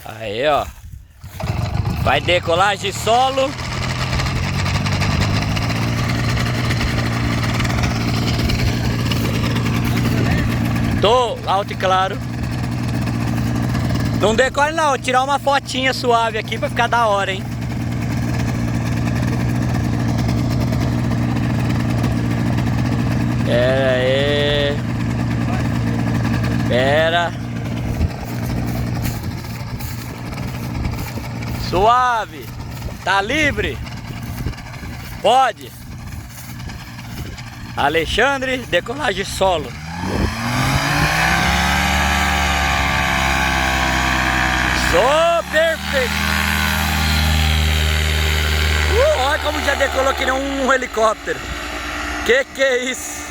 Aí, ó. Vai decolagem solo. Tô alto e claro. Não decolhe não, vou tirar uma fotinha suave aqui pra ficar da hora, hein. Pera aí. Pera. Suave. Tá livre? Pode. Alexandre, decolagem solo. Sou perfeito. Olha como já decolou que nem um helicóptero. Que é isso?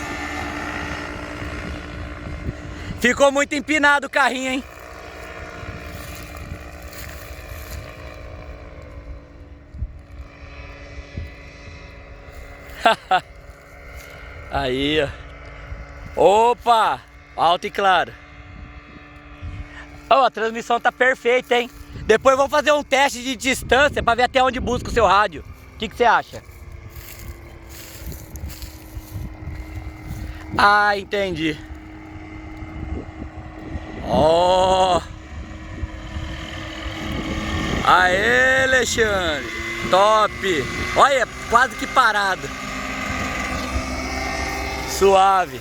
Ficou muito empinado o carrinho, hein? Aí, ó. Opa! Alto e claro. Oh, a transmissão tá perfeita, hein? Depois vamos fazer um teste de distância para ver até onde busca o seu rádio. O que você acha? Ah, entendi. Ó. Aê, Alexandre. Top. Olha, quase que parado. Suave.